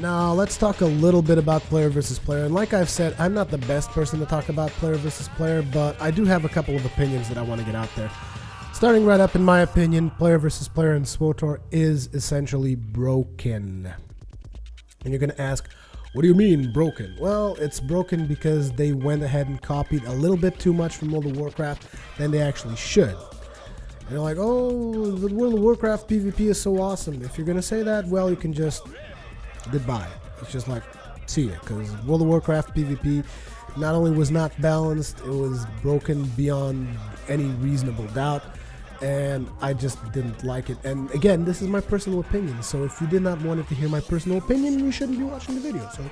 Now let's talk a little bit about player versus player, and like I've said, I'm not the best person to talk about player versus player, but I do have a couple of opinions that I want to get out there. Starting right up, in my opinion, player versus player in SWTOR is essentially broken. And you're going to ask, what do you mean broken? Well, it's broken because they went ahead and copied a little bit too much from World of Warcraft than they actually should. And you're like, oh, the World of Warcraft PvP is so awesome. If you're going to say that, well, you can just goodbye. It's just like, see ya, because World of Warcraft PvP not only was not balanced, it was broken beyond any reasonable doubt, and I just didn't like it. And again, this is my personal opinion, so if you did not want to hear my personal opinion, you shouldn't be watching the video. So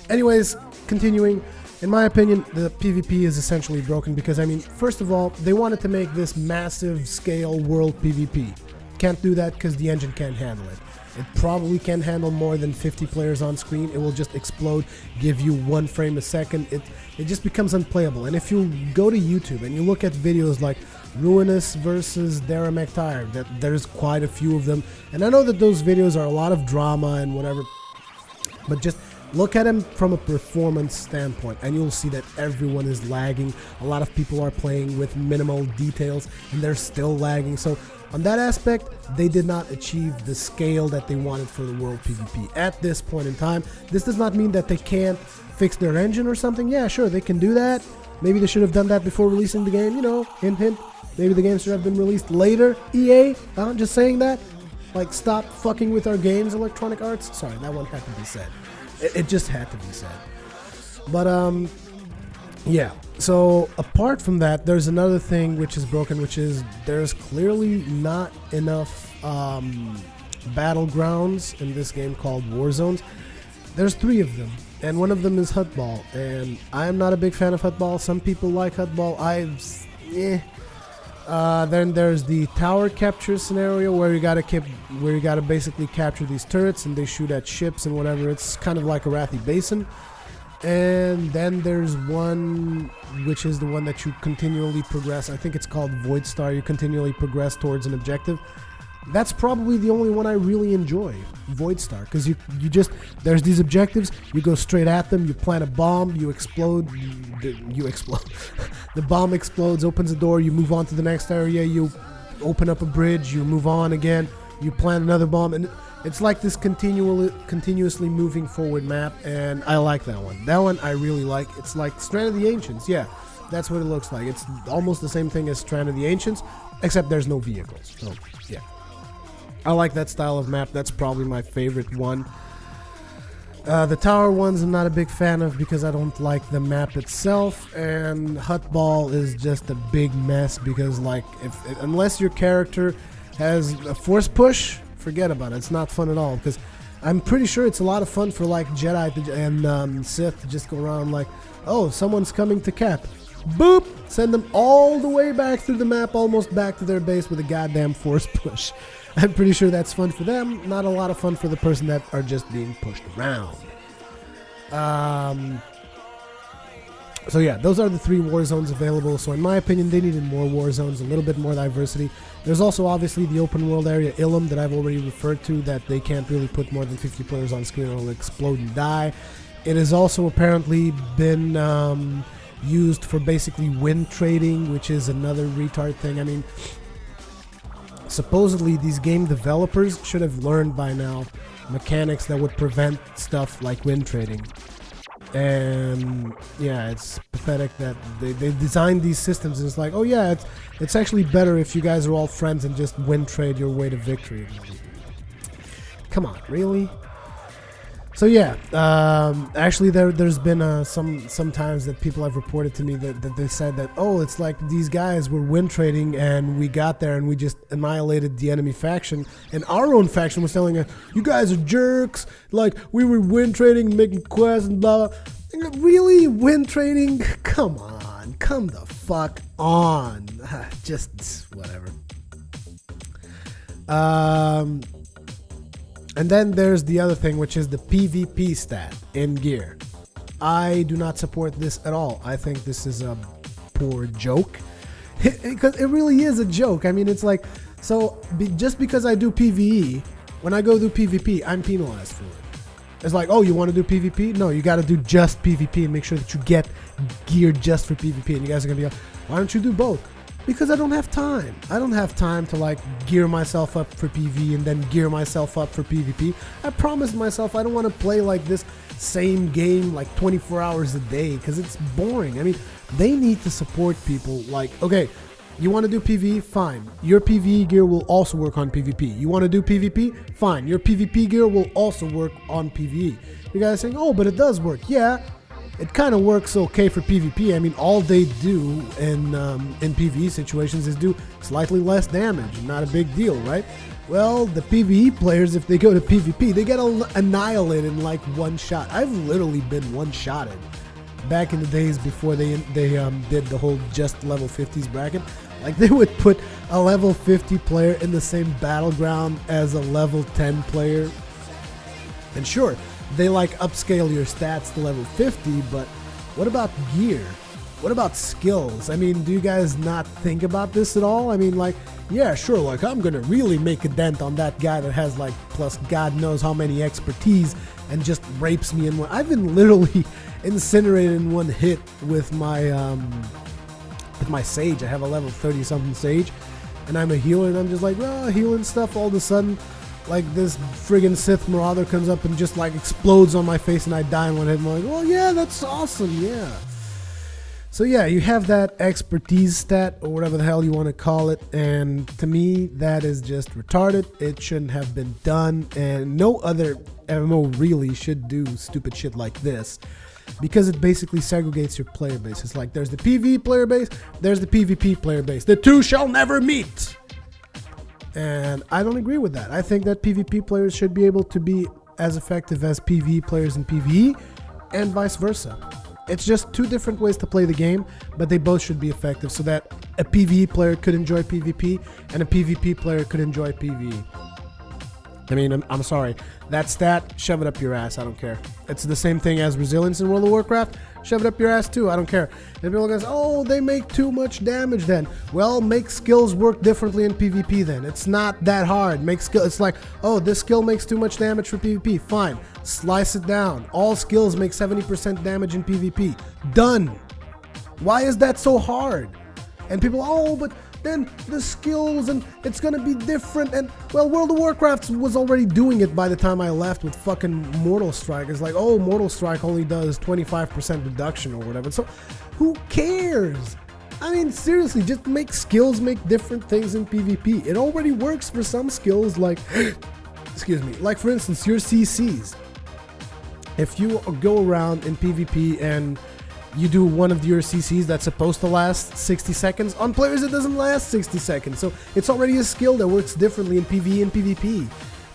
anyways, continuing, in my opinion, the PvP is essentially broken because, I mean, first of all, they wanted to make this massive scale world PvP. Can't do that because the engine can't handle it. It probably can handle more than 50 players on screen. It will just explode, give you 1 frame a second. It just becomes unplayable. And if you go to YouTube and you look at videos like Ruinous versus Daramectyre, that there's quite a few of them. And I know that those videos are a lot of drama and whatever, but just look at them from a performance standpoint and you'll see that everyone is lagging. A lot of people are playing with minimal details and they're still lagging. So on that aspect, they did not achieve the scale that they wanted for the world PvP at this point in time. This does not mean that they can't fix their engine or something. Yeah, sure, they can do that. Maybe they should have done that before releasing the game, you know, hint hint. Maybe the game should have been released later. EA, just saying that. Like, stop fucking with our games, Electronic Arts. Sorry, that one had to be said. It just had to be said. But yeah, so apart from that, there's another thing which is broken, which is there's clearly not enough battlegrounds in this game called War Zones. There's 3 of them, and one of them is Hutball, and I'm not a big fan of Hutball. Some people like Hutball. Then there's the tower capture scenario where you gotta basically capture these turrets and they shoot at ships and whatever. It's kind of like Arathi Basin. And then there's one which is the one that you continually progress. I think it's called Void Star. You continually progress towards an objective. That's probably the only one I really enjoy, Void Star, because you just, there's these objectives, you go straight at them, you plant a bomb, you explode, the bomb explodes, opens a door, you move on to the next area, you open up a bridge, you move on again, you plant another bomb, and it's like this continuously moving forward map, and I like that one. That one I really like. It's like Strand of the Ancients, yeah, that's what it looks like. It's almost the same thing as Strand of the Ancients, except there's no vehicles, so yeah. I like that style of map. That's probably my favorite one. The tower ones I'm not a big fan of because I don't like the map itself, and Hutball is just a big mess because, like, unless your character has a force push, forget about it. It's not fun at all, because I'm pretty sure it's a lot of fun for like Jedi and Sith to just go around like, oh, someone's coming to cap. Boop! Send them all the way back through the map, almost back to their base with a goddamn force push. I'm pretty sure that's fun for them, not a lot of fun for the person that are just being pushed around. So yeah, those are the 3 war zones available. So in my opinion, they needed more war zones, a little bit more diversity. There's also obviously the open world area, Ilum, that I've already referred to, that they can't really put more than 50 players on screen or it'll explode and die. It has also apparently been used for basically win trading, which is another retard thing. I mean, supposedly these game developers should have learned by now mechanics that would prevent stuff like win trading. And yeah, it's pathetic that they designed these systems and it's like, oh yeah, it's actually better if you guys are all friends and just win trade your way to victory. Come on, really? So yeah, actually there's been some times that people have reported to me that they said that, oh, it's like these guys were win trading and we got there and we just annihilated the enemy faction, and our own faction was telling us, you guys are jerks, like we were win trading, making quests and blah blah. Really, win trading? Come on, come the fuck on. Just whatever. And then there's the other thing, which is the PvP stat in gear. I do not support this at all. I think this is a poor joke. Because it really is a joke. I mean, it's like, so just because I do PvE, When I go do PvP, I'm penalized for it. It's like, oh, you want to do PvP? No, you got to do just PvP and make sure that you get gear just for PvP. And you guys are going to be like, why don't you do both? Because I don't have time. I don't have time to like gear myself up for PV and then gear myself up for PvP. I promised myself I don't want to play like this same game like 24 hours a day because it's boring. I mean, they need to support people like, okay, you want to do PvE? Fine. Your PvE gear will also work on PvP. You want to do PvP? Fine. Your PvP gear will also work on PvE. You guys saying, oh, but it does work. Yeah, it kind of works okay for PvP. I mean, all they do in PvE situations is do slightly less damage. Not a big deal, right? Well, the PvE players, if they go to PvP, they get annihilated in like one shot. I've literally been one-shotted. Back in the days before they did the whole just level 50s bracket, like they would put a level 50 player in the same battleground as a level 10 player. And sure, they like upscale your stats to level 50, but what about gear? What about skills? I mean, do you guys not think about this at all? I mean, like, yeah, sure, like I'm gonna really make a dent on that guy that has like plus God knows how many expertise and just rapes me in one. I've been literally incinerated in one hit with my sage. I have a level 30 something sage and I'm a healer and I'm just like, well, healing stuff. All of a sudden, like this friggin' Sith Marauder comes up and just like explodes on my face and I die in one hit. I'm like, well, yeah, that's awesome, yeah. So yeah, you have that expertise stat or whatever the hell you want to call it, and to me that is just retarded. It shouldn't have been done, and no other MMO really should do stupid shit like this because it basically segregates your player base. It's like there's the PvE player base, there's the PvP player base. The two shall never meet. And I don't agree with that. I think that PvP players should be able to be as effective as PvE players in PvE and vice versa. It's just two different ways to play the game, but they both should be effective so that a PvE player could enjoy PvP and a PvP player could enjoy PvE. I mean, I'm sorry. That stat, shove it up your ass. I don't care. It's the same thing as resilience in World of Warcraft. Shove it up your ass too. I don't care. And people go, oh, they make too much damage then. Well, make skills work differently in PvP then. It's not that hard. Make skill. It's like, oh, this skill makes too much damage for PvP. Fine. Slice it down. All skills make 70% damage in PvP. Done. Why is that so hard? And people, oh, but then the skills and it's gonna be different. And well, World of Warcraft was already doing it by the time I left with fucking Mortal Strike. It's like, oh, Mortal Strike only does 25% reduction or whatever. So who cares? I mean, seriously, just make skills make different things in PvP. It already works for some skills like, excuse me, like for instance, your CCs. If you go around in PvP and you do one of your CCs that's supposed to last 60 seconds. On players, it doesn't last 60 seconds. So it's already a skill that works differently in PvE and PvP.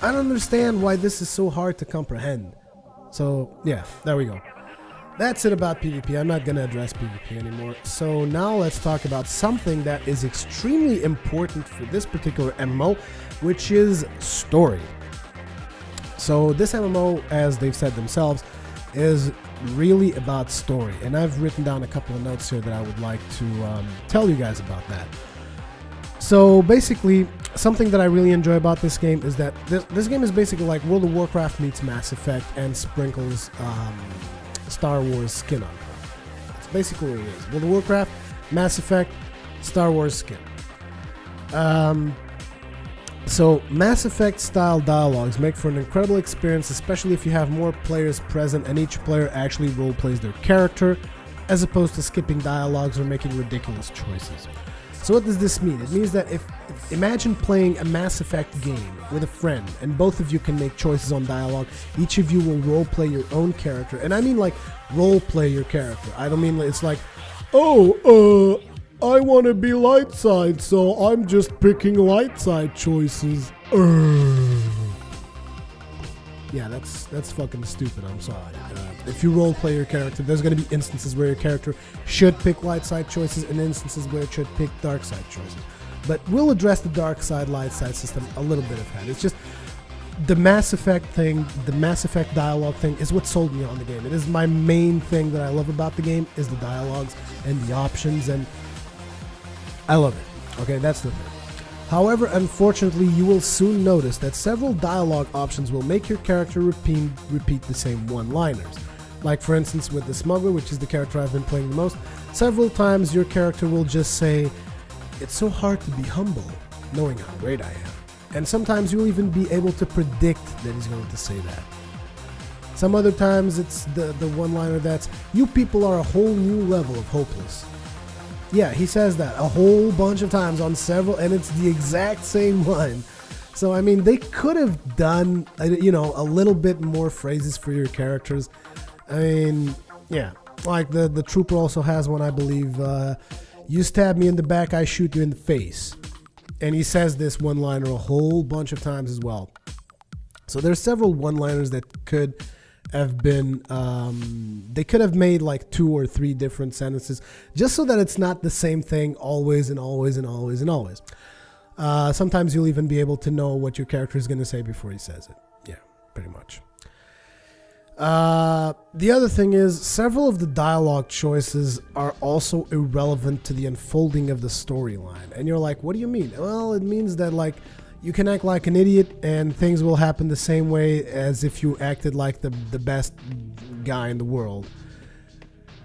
I don't understand why this is so hard to comprehend. So yeah, there we go. That's it about PvP. I'm not going to address PvP anymore. So now let's talk about something that is extremely important for this particular MMO, which is story. So this MMO, as they've said themselves, is really about story, and I've written down a couple of notes here that I would like to tell you guys about that. So basically, something that I really enjoy about this game is that this game is basically like World of Warcraft meets Mass Effect and sprinkles Star Wars skin on it. That's basically what it is. World of Warcraft, Mass Effect, Star Wars skin. So Mass Effect style dialogues make for an incredible experience, especially if you have more players present and each player actually role plays their character, as opposed to skipping dialogues or making ridiculous choices. So what does this mean? It means that if imagine playing a Mass Effect game with a friend and both of you can make choices on dialogue, each of you will role play your own character. And I mean like role play your character. I don't mean it's like, oh, I want to be light side, so I'm just picking light side choices. Yeah, that's fucking stupid. I'm sorry. If you role play your character, there's going to be instances where your character should pick light side choices and instances where it should pick dark side choices. But we'll address the dark side, light side system a little bit ahead. It's just the Mass Effect thing, the Mass Effect dialogue thing is what sold me on the game. It is my main thing that I love about the game is the dialogues and the options, and I love it. Okay, that's the thing. However, unfortunately, you will soon notice that several dialogue options will make your character repeat the same one-liners. Like for instance with the smuggler, which is the character I've been playing the most, several times your character will just say, "It's so hard to be humble, knowing how great I am." And sometimes you'll even be able to predict that he's going to say that. Some other times it's the one-liner that's, "You people are a whole new level of hopeless." Yeah, he says that a whole bunch of times on several, and it's the exact same line. So, I mean, they could have done, you know, a little bit more phrases for your characters. I mean, yeah, like the trooper also has one, I believe, "You stab me in the back, I shoot you in the face." And he says this one-liner a whole bunch of times as well. So there's several one-liners that could have been, they could have made like 2 or 3 different sentences just so that it's not the same thing always and always and always and always. Sometimes you'll even be able to know what your character is going to say before he says it. Yeah, pretty much. The other thing is, several of the dialogue choices are also irrelevant to the unfolding of the storyline. And you're like, what do you mean? Well, it means that like you can act like an idiot and things will happen the same way as if you acted like the best guy in the world.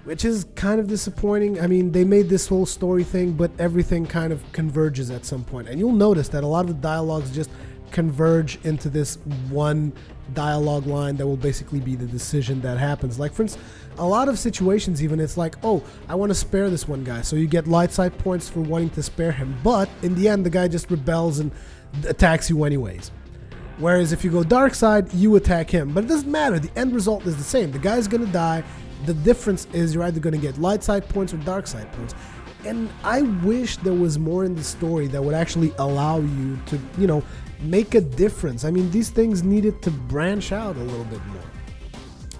Which is kind of disappointing. I mean, they made this whole story thing, but everything kind of converges at some point. And you'll notice that a lot of the dialogues just converge into this one dialogue line that will basically be the decision that happens. Like for instance, a lot of situations even, it's like, oh, I want to spare this one guy, so you get light side points for wanting to spare him, but in the end the guy just rebels and attacks you anyways. Whereas if you go dark side, you attack him, but it doesn't matter, the end result is the same. The guy's gonna die. The difference is you're either gonna get light side points or dark side points. And I wish there was more in the story that would actually allow you to, you know, make a difference. I mean, these things needed to branch out a little bit more.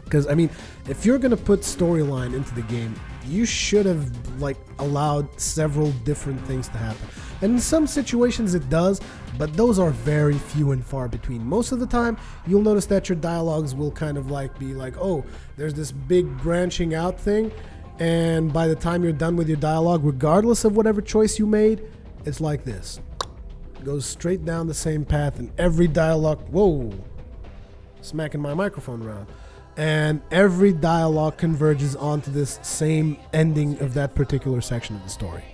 Because, I mean, if you're going to put storyline into the game, you should have, like, allowed several different things to happen. And in some situations it does, but those are very few and far between. Most of the time, you'll notice that your dialogues will kind of, like, be like, oh, there's this big branching out thing, and by the time you're done with your dialogue, regardless of whatever choice you made, it's like this. Goes straight down the same path, and every dialogue, whoa, smacking my microphone around, and every dialogue converges onto this same ending of that particular section of the story.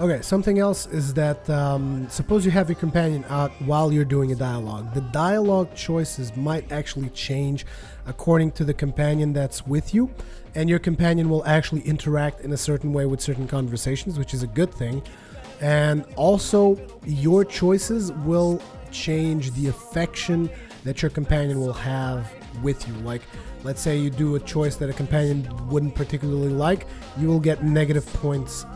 Okay, something else is that suppose you have your companion out while you're doing a dialogue. The dialogue choices might actually change according to the companion that's with you, and your companion will actually interact in a certain way with certain conversations, which is a good thing. And also, your choices will change the affection that your companion will have with you. Like, let's say you do a choice that a companion wouldn't particularly like, you will get negative points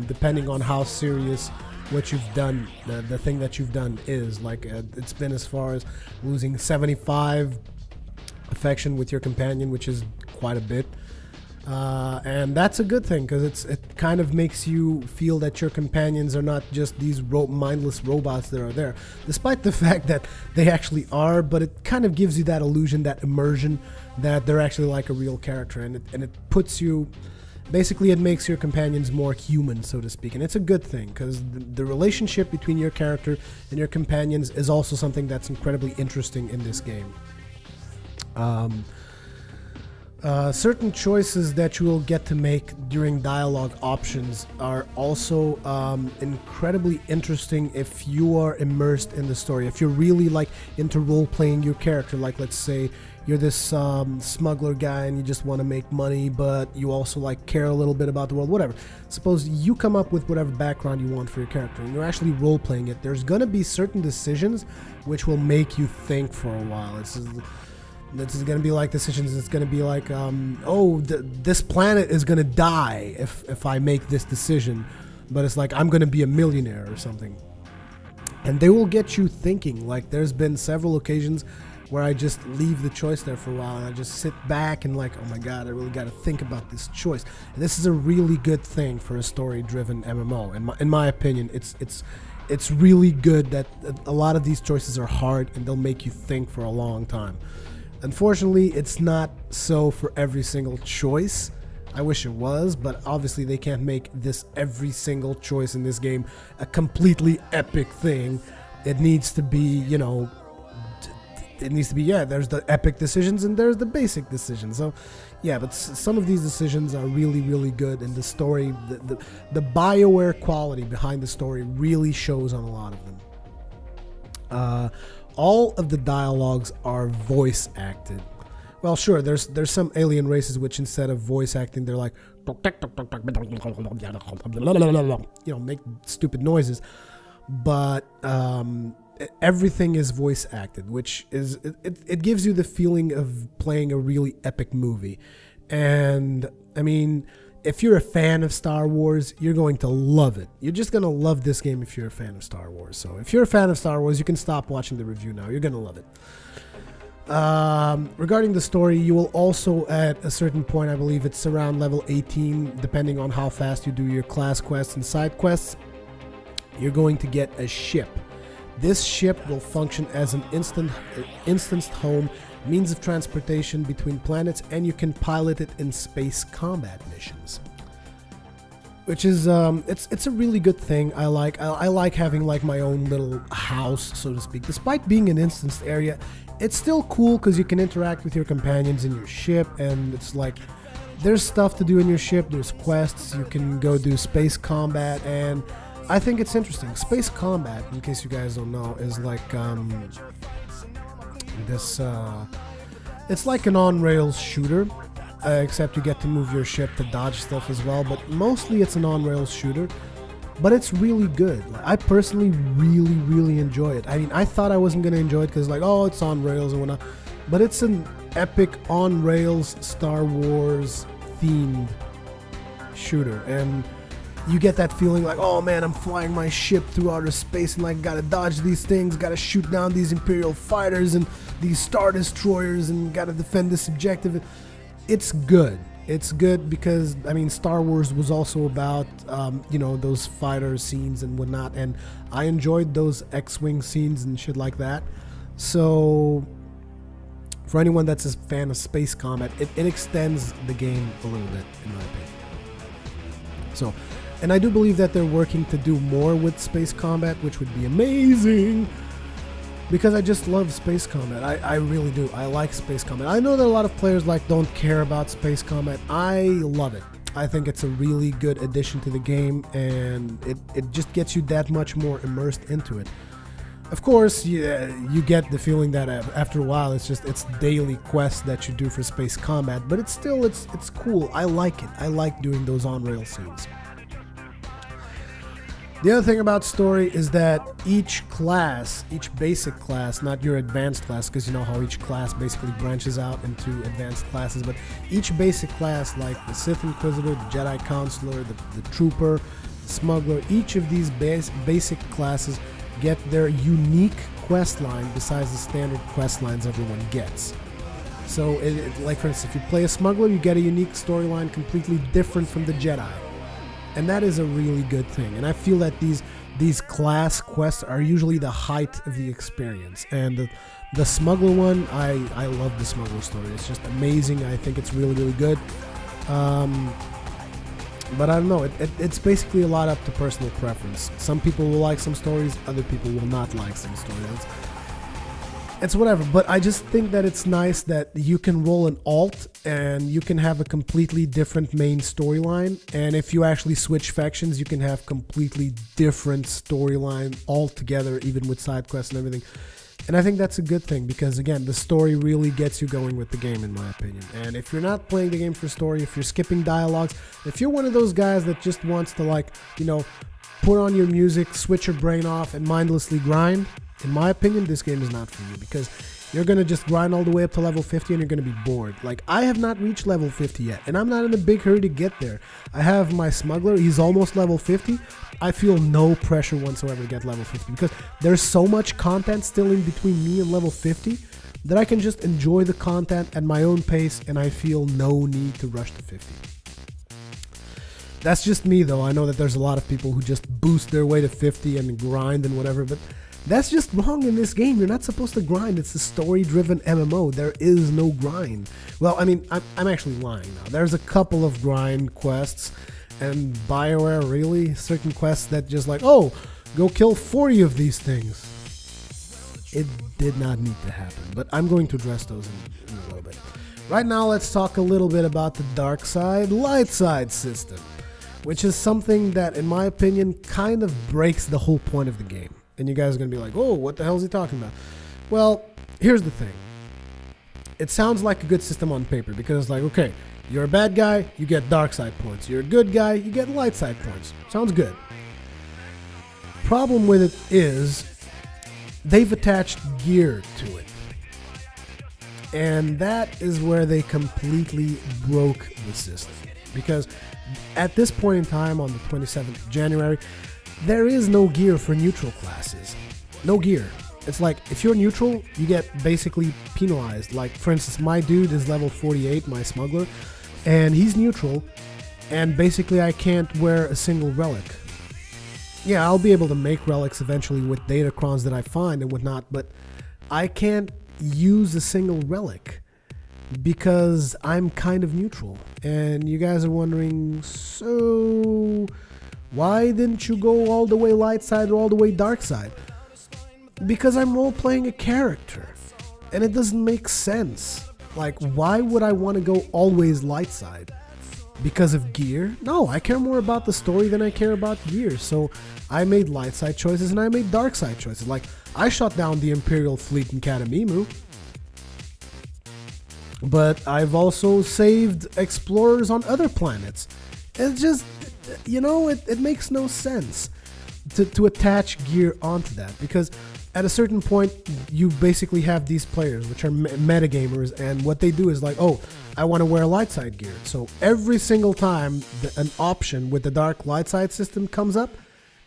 depending on how serious what you've done, the thing that you've done is. Like, it's been as far as losing 75 affection with your companion, which is quite a bit. And that's a good thing, because it kind of makes you feel that your companions are not just these mindless robots that are there, despite the fact that they actually are. But it kind of gives you that illusion, that immersion, that they're actually like a real character, and it puts you, basically it makes your companions more human, so to speak. And it's a good thing, because the relationship between your character and your companions is also something that's incredibly interesting in this game. Certain choices that you will get to make during dialogue options are also incredibly interesting if you are immersed in the story. If you're really like into role-playing your character, like let's say you're this smuggler guy and you just want to make money, but you also like care a little bit about the world, whatever. Suppose you come up with whatever background you want for your character and you're actually role-playing it. There's gonna be certain decisions which will make you think for a while. This is going to be like decisions. It's going to be like, this planet is going to die if I make this decision. But it's like, I'm going to be a millionaire or something. And they will get you thinking. Like, there's been several occasions where I just leave the choice there for a while. And I just sit back and like, oh my God, I really got to think about this choice. And this is a really good thing for a story-driven MMO. In my opinion, it's really good that a lot of these choices are hard and they'll make you think for a long time. Unfortunately, it's not so for every single choice. I wish it was, but obviously they can't make this every single choice in this game a completely epic thing. It needs to be, you know, yeah, there's the epic decisions and there's the basic decisions. So, yeah, but some of these decisions are really, really good, and the story, the BioWare quality behind the story really shows on a lot of them. All of the dialogues are voice acted. Well, sure, there's some alien races which instead of voice acting, they're like, you know, make stupid noises. But everything is voice acted, which is it gives you the feeling of playing a really epic movie. And I mean, if you're a fan of Star Wars, you're going to love it. You're just going to love this game if you're a fan of Star Wars. So if you're a fan of Star Wars, you can stop watching the review now. You're going to love it. Regarding the story, you will also, at a certain point, I believe it's around level 18, depending on how fast you do your class quests and side quests, you're going to get a ship. This ship will function as an instanced home, means of transportation between planets, and you can pilot it in space combat missions. Which is, it's a really good thing. I like having like my own little house, so to speak. Despite being an instanced area, it's still cool because you can interact with your companions in your ship, and it's like, there's stuff to do in your ship, there's quests, you can go do space combat, and I think it's interesting. Space combat, in case you guys don't know, is like it's like an on-rails shooter, except you get to move your ship to dodge stuff as well, but mostly it's an on-rails shooter, but it's really good. Like, I personally really enjoy it. I mean, I thought I wasn't going to enjoy it because like, oh, it's on rails and whatnot, but it's an epic on-rails Star Wars themed shooter, and you get that feeling like, oh man, I'm flying my ship through outer space and like gotta dodge these things, gotta shoot down these Imperial fighters and these Star Destroyers and gotta defend this objective. It's good. It's good because, I mean, Star Wars was also about, you know, those fighter scenes and whatnot, and I enjoyed those X-Wing scenes and shit like that. So, for anyone that's a fan of space combat, it extends the game a little bit, in my opinion. So, and I do believe that they're working to do more with space combat, which would be amazing, because I just love space combat. I really do. I like space combat. I know that a lot of players like don't care about space combat. I love it. I think it's a really good addition to the game, and it just gets you that much more immersed into it. Of course, you get the feeling that after a while it's daily quests that you do for space combat, but it's still it's cool. I like it. I like doing those on-rail scenes. The other thing about story is that each basic class, not your advanced class, because you know how each class basically branches out into advanced classes, but each basic class, like the Sith Inquisitor, the Jedi Counselor, the Trooper, the Smuggler, each of these basic classes get their unique quest line besides the standard quest lines everyone gets. So, like for instance, if you play a Smuggler, you get a unique storyline completely different from the Jedi. And that is a really good thing. And I feel that these class quests are usually the height of the experience. And the Smuggler one, I love the Smuggler story. It's just amazing. I think it's really good. But I don't know. It's basically a lot up to personal preference. Some people will like some stories. Other people will not like some stories. It's whatever, but I just think that it's nice that you can roll an alt and you can have a completely different main storyline, and if you actually switch factions, you can have completely different storyline altogether, even with side quests and everything. And I think that's a good thing because, again, the story really gets you going with the game, in my opinion. And if you're not playing the game for story, if you're skipping dialogues, if you're one of those guys that just wants to, like, you know, put on your music, switch your brain off, and mindlessly grind, in my opinion, this game is not for you because you're going to just grind all the way up to level 50 and you're going to be bored. Like, I have not reached level 50 yet, and I'm not in a big hurry to get there. I have my Smuggler. He's almost level 50. I feel no pressure whatsoever to get level 50 because there's so much content still in between me and level 50 that I can just enjoy the content at my own pace, and I feel no need to rush to 50. That's just me, though. I know that there's a lot of people who just boost their way to 50 and grind and whatever, but That's just wrong in this game. You're not supposed to grind. It's a story-driven MMO. There is no grind. Well, I mean, I'm actually lying now. There's a couple of grind quests, and BioWare really certain quests that just like, oh, go kill 40 of these things. It did not need to happen, but I'm going to address those in a little bit. Right now, let's talk a little bit about the dark side, light side system, which is something that, in my opinion, kind of breaks the whole point of the game. And you guys are going to be like, oh, what the hell is he talking about? Well, here's the thing. It sounds like a good system on paper because it's like, okay, you're a bad guy, you get dark side points. You're a good guy, you get light side points. Sounds good. Problem with it is they've attached gear to it. And that is where they completely broke the system. Because at this point in time, on the 27th of January, there is no gear for neutral classes. No gear. It's like, if you're neutral, you get basically penalized. Like, for instance, my dude is level 48, my smuggler, and he's neutral, and basically I can't wear a single relic. Yeah, I'll be able to make relics eventually with datacrons that I find and whatnot, but I can't use a single relic because I'm kind of neutral. And you guys are wondering, so why didn't you go all the way light side or all the way dark side? Because I'm role-playing a character, and it doesn't make sense. Like, why would I want to go always light side? Because of gear? No, I care more about the story than I care about gear. So I made light side choices and I made dark side choices. Like, I shot down the Imperial fleet in Kadamimu, but I've also saved explorers on other planets. It's just, you know, it makes no sense to attach gear onto that, because at a certain point you basically have these players which are metagamers, and what they do is like, oh, I want to wear light side gear. So every single time an option with the dark light side system comes up,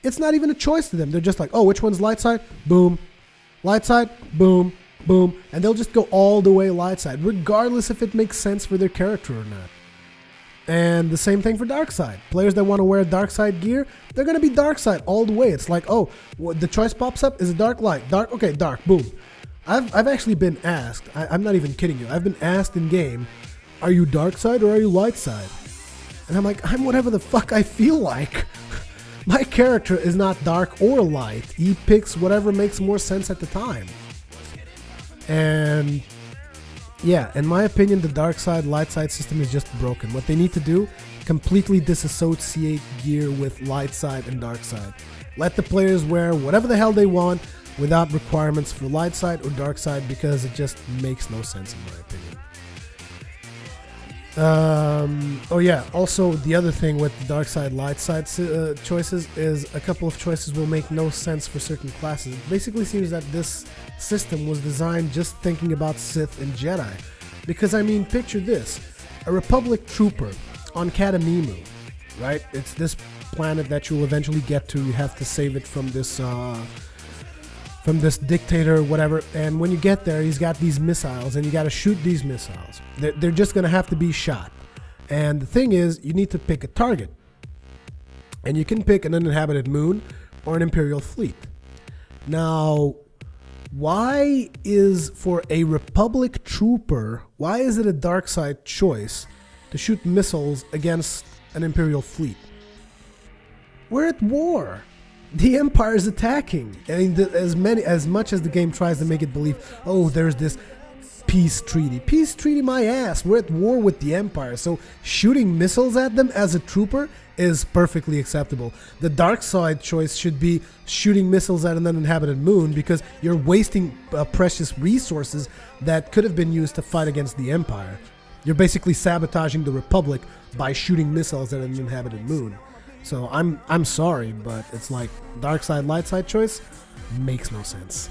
it's not even a choice to them. They're just like, oh, which one's light side? Boom. Light side? Boom. Boom. And they'll just go all the way light side, regardless if it makes sense for their character or not. And the same thing for dark side. Players that want to wear dark side gear, they're going to be dark side all the way. It's like, oh, the choice pops up, is it dark, light? Dark, okay, dark, boom. I've actually been asked, I'm not even kidding you, I've been asked in game, are you dark side or are you light side? And I'm like, I'm whatever the fuck I feel like. My character is not dark or light. He picks whatever makes more sense at the time. And yeah, in my opinion, the dark side, light side system is just broken. What they need to do, completely disassociate gear with light side and dark side. Let the players wear whatever the hell they want without requirements for light side or dark side, because it just makes no sense in my opinion. Oh yeah, also the other thing with the dark side, light side choices is a couple of choices will make no sense for certain classes. It basically seems that this system was designed just thinking about Sith and Jedi. Because I mean, picture this, a Republic trooper on Kadamimu, right? It's this planet that you'll eventually get to. You have to save it from this dictator or whatever, and when you get there, he's got these missiles, and you got to shoot these missiles. They're just going to have to be shot. And the thing is, you need to pick a target. And you can pick an uninhabited moon or an Imperial fleet. Now, why is, for a Republic trooper, why is it a dark side choice to shoot missiles against an Imperial fleet? We're at war. The Empire is attacking. I mean, as much as the game tries to make it believe, oh, there's this peace treaty. Peace treaty my ass. We're at war with the Empire. So shooting missiles at them as a trooper is perfectly acceptable. The dark side choice should be shooting missiles at an uninhabited moon, because you're wasting precious resources that could have been used to fight against the Empire. You're basically sabotaging the Republic by shooting missiles at an uninhabited moon. So I'm sorry, but it's like dark side, light side choice makes no sense.